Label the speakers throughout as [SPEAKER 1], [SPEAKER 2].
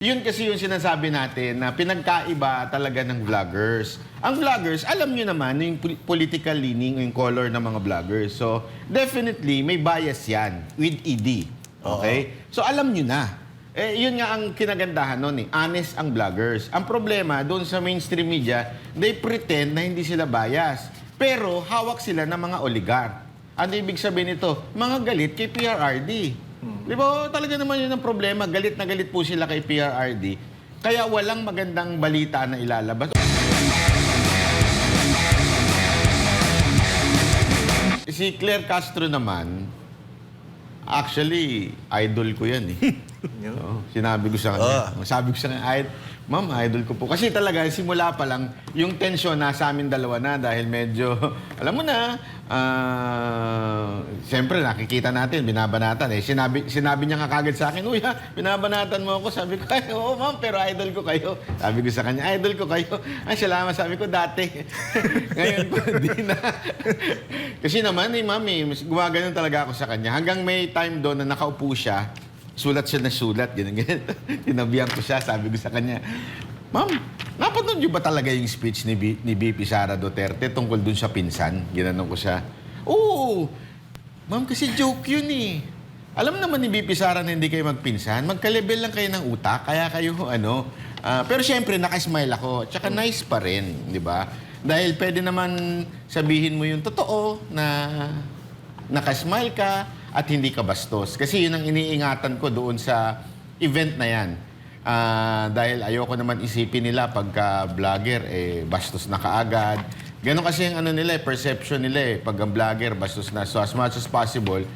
[SPEAKER 1] Yun kasi yung sinasabi natin na pinagkaiba talaga ng vloggers. Ang vloggers, alam nyo naman yung political leaning, yung color ng mga vloggers. So, definitely, may bias yan with ED. Okay? So, alam nyo na. Yun nga ang kinagandahan nun eh. Honest ang vloggers. Ang problema, doon sa mainstream media, they pretend na hindi sila bias. Pero, hawak sila ng mga oligarch. Ano ibig sabihin nito? Mga galit kay PRRD. Di ba? Talaga naman yun ang problema. Galit na galit po sila kay PRRD. Kaya walang magandang balita na ilalabas. Si Claire Castro naman, actually, idol ko yan eh. Oo, sinabi ko sa kanya. Sabi ko sa kanya, ma'am, idol ko po. Kasi talaga, simula pa lang, yung tensyon nasa amin dalawa na dahil medyo, alam mo na, siyempre nakikita natin, binabanatan eh. Sinabi niya nga kagad sa akin, uy ha, binabanatan mo ako. Sabi ko, ay, oo ma'am, pero idol ko kayo. Sabi ko sa kanya, idol ko kayo. Ay, salamat. Sabi ko, dati. Ngayon po, di na. Kasi naman eh, ma'am, gumaganon talaga ako sa kanya. Hanggang may time doon na nakaupo siya, sulat siya na sulat, ganyan. Tinabihan ko siya, sabi ko sa kanya, ma'am, napanood niyo ba talaga yung speech ni BP Sara Duterte tungkol dun sa pinsan? Ginanong ko siya. Oo, ma'am, kasi joke yun eh. Alam naman ni BP Sara na hindi kayo magpinsan, magka-level lang kayo ng utak, kaya kayo ano. Pero siyempre, nakasmile ako, tsaka nice pa rin, di ba? Dahil pwede naman sabihin mo yung totoo na nakasmile ka, at hindi ka bastos. Kasi yun ang iniingatan ko doon sa event na yan. Dahil ayoko naman isipin nila pagka vlogger, bastos na kaagad. Ganon kasi yung ano nila, perception nila pag ang vlogger, bastos na. So as much as possible,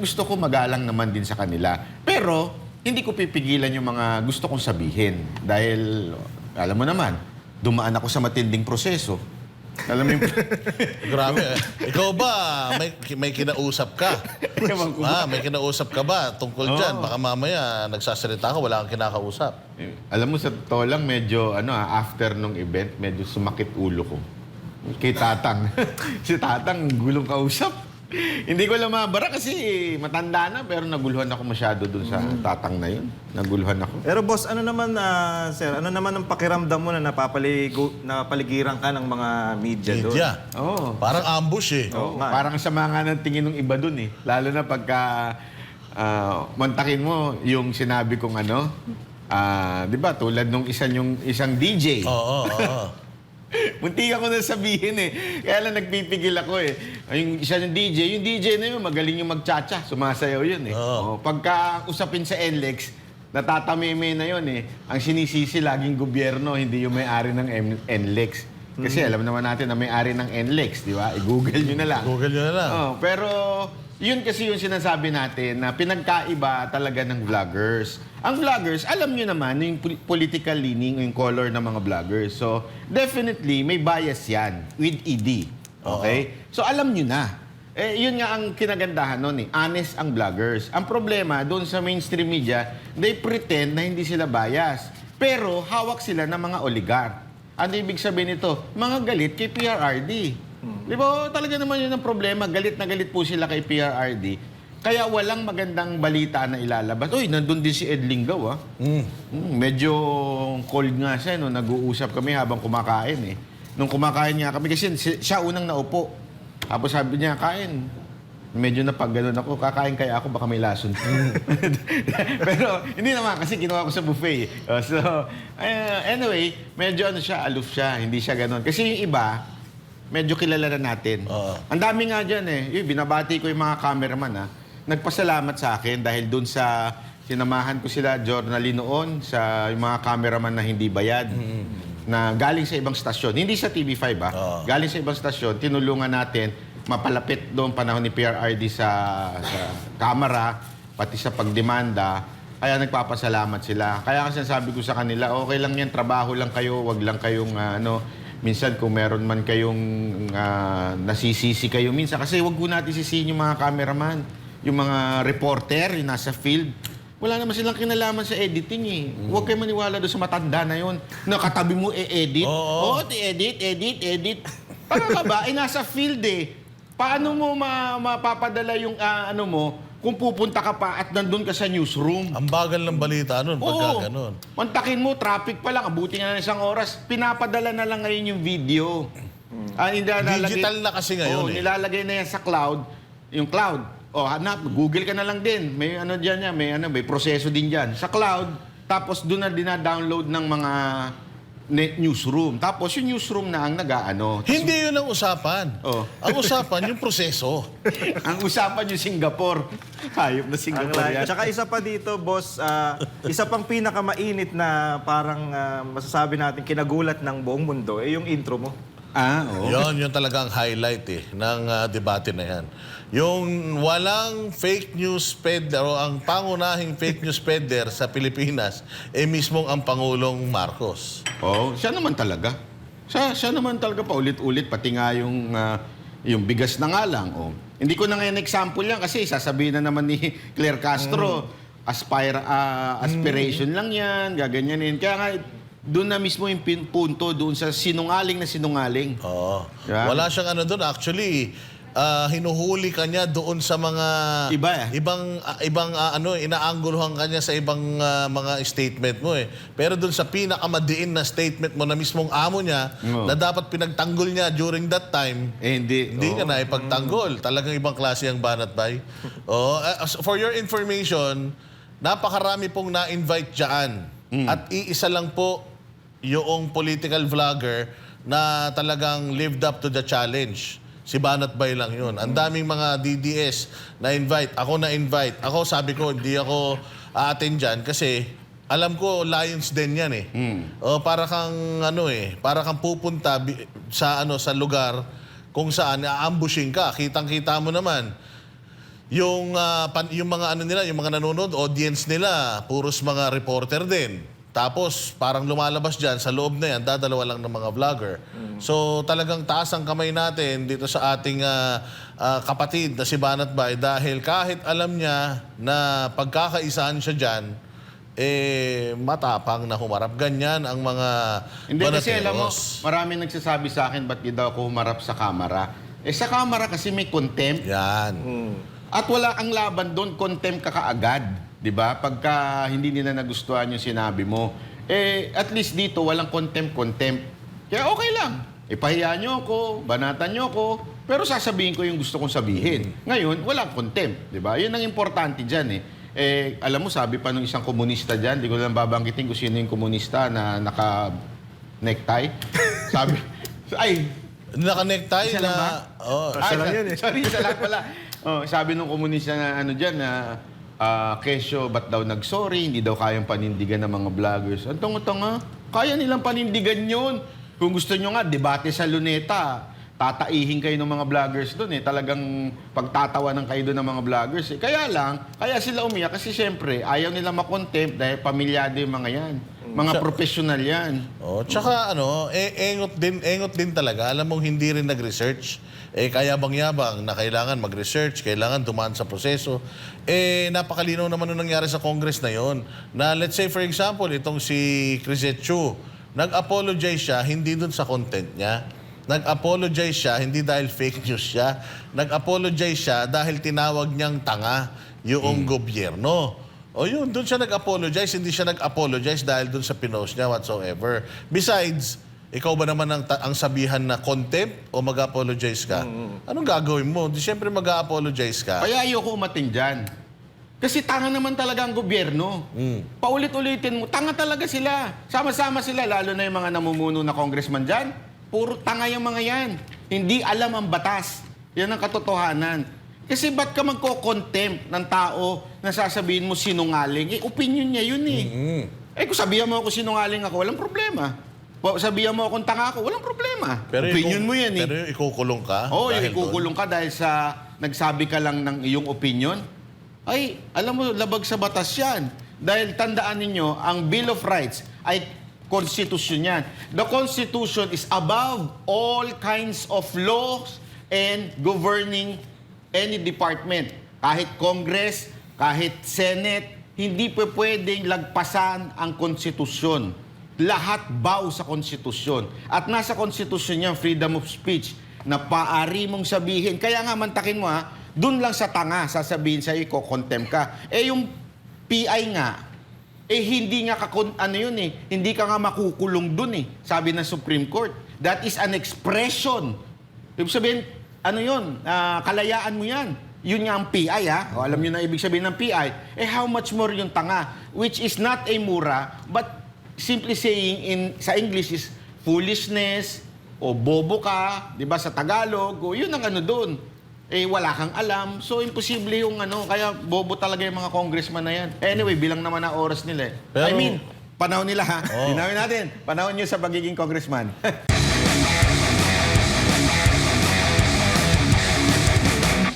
[SPEAKER 1] gusto ko magalang naman din sa kanila. Pero, hindi ko pipigilan yung mga gusto kong sabihin. Dahil, alam mo naman, dumaan ako sa matinding proseso. Alam mo yung...
[SPEAKER 2] Grabe. Ikaw ba, may kinausap ka? May kinausap ka ba tungkol dyan? Baka mamaya nagsasalita ka, wala kang kinakausap.
[SPEAKER 1] Alam mo, sa totoo lang, medyo, after nung event, medyo sumakit ulo ko. Kay Tatang. Si Tatang, gulong kausap. Hindi ko lang mabara kasi matanda na, pero naguluhan ako masyado dun sa Tatang na yun. Naguluhan ako.
[SPEAKER 3] Pero boss, ano naman, sir, ano naman ang pakiramdam mo na napapaligiran ka ng mga media doon?
[SPEAKER 2] Media.
[SPEAKER 1] Oo.
[SPEAKER 2] Parang ambush eh.
[SPEAKER 1] Oo, parang sama nga ng tingin ng iba dun eh. Lalo na pagka mantakin mo yung sinabi kong di ba, tulad nung isang DJ.
[SPEAKER 2] Oo.
[SPEAKER 1] Munti ako na sabihin eh. Kaya lang nagpipigil ako eh. Yung isa yung DJ na yun, magaling yung magchacha. Sumasayaw yun eh.
[SPEAKER 2] Oo.
[SPEAKER 1] Pagka usapin sa NLEX, natatameme na yun eh. Ang sinisisi laging gobyerno, hindi yung may-ari ng NLEX. Kasi alam naman natin na may-ari ng NLEX, di ba? I-google nyo na lang.
[SPEAKER 2] Google nyo na lang.
[SPEAKER 1] Pero yun kasi yung sinasabi natin na pinagkaiba talaga ng vloggers. Ang vloggers, alam nyo naman yung political leaning, yung color ng mga vloggers. So, definitely, may bias yan with ED. Okay? So, alam nyo na. Yun nga ang kinagandahan nun eh. Honest ang vloggers. Ang problema, doon sa mainstream media, they pretend na hindi sila bias. Pero, hawak sila ng mga oligarch. Ano ibig sabihin nito? Mga galit kay PRRD. Di ba? Talaga naman yun ang problema. Galit na galit po sila kay PRRD. Kaya walang magandang balita na ilalabas. Uy, nandun din si Ed Lingaw, medyo cold nga siya, no? Nag-uusap kami habang kumakain, eh. Nung kumakain nga kami, kasi siya unang naupo. Tapos sabi niya, kain. Medyo napag-ganon ako, kakain kaya ako, baka may lason. Pero hindi naman, kasi ginawa ko sa buffet. So, anyway, medyo aloof siya, hindi siya ganon. Kasi yung iba, medyo kilala na natin. Ang dami nga dyan eh. Binabati ko yung mga cameraman nagpasalamat sa akin dahil dun sa sinamahan ko sila, journally noon, sa yung mga cameraman na hindi bayad, na galing sa ibang stasyon. Hindi sa TV5 galing sa ibang stasyon, tinulungan natin mapalapit doon panahon ni PRRD sa camera, pati sa pagdemanda. Kaya nagpapasalamat sila. Kaya kasi sabi ko sa kanila, okay lang yan, trabaho lang kayo, wag lang kayong minsan kung meron man kayong nasisisi kayo minsan. Kasi wag ko natin sisihin yung mga cameraman, yung mga reporter, yung nasa field. Wala naman silang kinalaman sa editing eh. Huwag kayo maniwala doon sa matanda na yun. Nakatabi mo edit. Oo, edit. Tama ka ba? Nasa field eh. Paano mo mapapadala yung kung pupunta ka pa at nandun ka sa newsroom.
[SPEAKER 2] Ang bagal ng balita nun pagka ganun.
[SPEAKER 1] Mantakin mo, traffic pa lang, abuti nga ng isang oras. Pinapadala na lang ngayon yung video.
[SPEAKER 2] Digital na kasi ngayon
[SPEAKER 1] nilalagay na yan sa cloud. Yung cloud. Hanap, Google ka na lang din. May ano diyan yan, may proseso din diyan. Sa cloud, tapos doon na dina-download ng mga newsroom. Tapos yung newsroom na ang nag-aano.
[SPEAKER 2] Hindi yun ang usapan. Ang usapan yung proseso.
[SPEAKER 1] Ang usapan yung Singapore. Hayop na Singapore yan.
[SPEAKER 3] Tsaka isa pa dito, boss, isa pang pinakamainit na parang masasabi natin kinagulat ng buong mundo, yung intro mo.
[SPEAKER 2] Yun talagang highlight ng debate na yan. Yung walang fake news peddler o ang pangunahing fake news peddler sa Pilipinas mismong ang Pangulong Marcos.
[SPEAKER 1] Siya naman talaga. Siya naman talaga paulit-ulit pati nga yung bigas na nga lang. Hindi ko na ngayon example yan kasi sasabihin na naman ni Claire Castro, aspiration lang yan, gaganyanin. Kaya nga doon na mismo yung punto doon sa sinungaling na sinungaling.
[SPEAKER 2] Yeah. Wala siyang ano doon. Actually, hinuhuli kanya doon sa mga ibang inaangguluhan kanya sa ibang mga statement mo Pero doon sa pinakamadiin na statement mo na mismong amo niya na dapat pinagtanggol niya during that time, hindi niya na ipagtanggol. Talagang ibang klase ang banat bay. For your information, napakarami pong na-invite diyan. At iisa lang po yung political vlogger na talagang lived up to the challenge. Si Banat Bay lang yun. Ang daming mga DDS na-invite. Ako na-invite. Ako sabi ko, hindi ako aaten dyan kasi alam ko Lions Den yan para kang para kang pupunta sa sa lugar kung saan aambushing ka. Kitang-kita mo naman. Yung mga nila, yung mga nanonood, audience nila, puros mga reporter din. Tapos, parang lumalabas dyan, sa loob na yan, dadalawa lang ng mga vlogger. So, talagang taas ang kamay natin dito sa ating kapatid na si Banat Bay dahil kahit alam niya na pagkakaisaan siya dyan, matapang na humarap. Ganyan ang mga
[SPEAKER 1] Hindi kasi alam mo,
[SPEAKER 2] banateros.
[SPEAKER 1] maraming nagsasabi sa akin, ba't di daw ako humarap sa kamera? Sa kamera kasi may contempt.
[SPEAKER 2] Yan.
[SPEAKER 1] At wala kang laban doon, contempt ka kaagad. 'Di ba? Pagka hindi nila nagustuhan yung sinabi mo. At least dito, walang contempt. Kaya okay lang. Ipahiya nyo ako, banatan nyo ako, pero sasabihin ko yung gusto kong sabihin. Ngayon, walang contempt. 'Di ba? Yun ang importante dyan alam mo, sabi pa nung isang komunista dyan, di ko lang babanggitin kung sino yung komunista na naka-necktie. Sabi,
[SPEAKER 2] Naka-necktie
[SPEAKER 1] Isa lang ba?
[SPEAKER 3] Isa lang yun
[SPEAKER 1] Sorry, isa lang pala. Sabi nung komunista na Kesyo, ba't daw nag-sorry? Hindi daw kayang panindigan ng mga vloggers. Ang tanga, kaya nilang panindigan yun. Kung gusto nyo nga, debate sa Luneta, tataihin kayo ng mga vloggers doon Talagang pagtatawanan kayo doon ng mga vloggers Kaya sila umiyak kasi syempre, ayaw nila makontempt dahil pamilyado yung mga yan. Mga professional yan.
[SPEAKER 2] Tsaka engot din talaga. Alam mong hindi rin nag-research. Kayabang-yabang na kailangan mag-research, kailangan dumaan sa proseso. Napakalinaw naman nung nangyari sa Congress na yon. Na let's say for example, itong si Crisette Chu, nag-apologize siya hindi dun sa content niya. Nag-apologize siya hindi dahil fake news siya. Nag-apologize siya dahil tinawag niyang tanga yung gobyerno. Yun, doon siya nag-apologize. Hindi siya nag-apologize dahil doon sa pinost niya whatsoever. Besides, ikaw ba naman ang sabihan na contempt o mag-apologize ka? Anong gagawin mo? Di siyempre mag-apologize ka.
[SPEAKER 1] Kaya ayoko umatin dyan. Kasi tanga naman talaga ang gobyerno. Paulit-ulitin mo, tanga talaga sila. Sama-sama sila, lalo na yung mga namumuno na congressman dyan. Puro tanga yung mga yan. Hindi alam ang batas. Yan ang katotohanan. Kasi ba't ka magko-contempt ng tao na sasabihin mo sinungaling? Opinion niya yun kung sabihan mo ako sinungaling ako, walang problema. Sabihan mo akong tanga ako, walang problema.
[SPEAKER 2] Pero
[SPEAKER 1] opinion mo yan
[SPEAKER 2] Pero yung ikukulong ka?
[SPEAKER 1] Oo, yung ikukulong ka dahil sa nagsabi ka lang ng iyong opinion. Ay, alam mo, labag sa batas yan. Dahil tandaan ninyo, ang Bill of Rights ay konstitusyon yan. The Constitution is above all kinds of laws and governing any department. Kahit Congress, kahit Senate, hindi pwedeng lagpasan ang konstitusyon. Lahat bow sa konstitusyon. At nasa konstitusyon niya, freedom of speech, na paari mong sabihin. Kaya nga, mantakin mo dun lang sa tanga, sasabihin sa'yo, ko-contempt ka. Eh yung PI nga, hindi nga hindi ka nga makukulong dun sabi ng Supreme Court. That is an expression. Ibig sabihin, kalayaan mo yan. Yun nga ang PI, O, alam nyo na ibig sabihin ng PI. How much more yung tanga? Which is not a mura, but simply saying sa English is foolishness, o bobo ka, di ba, sa Tagalog, o yun ang doon. Wala kang alam. So, imposible yung kaya bobo talaga yung mga congressman na yan. Anyway, bilang naman ang oras nila.
[SPEAKER 2] Pero-
[SPEAKER 1] panahon nila Linawin natin. Panahon nyo sa pagiging congressman.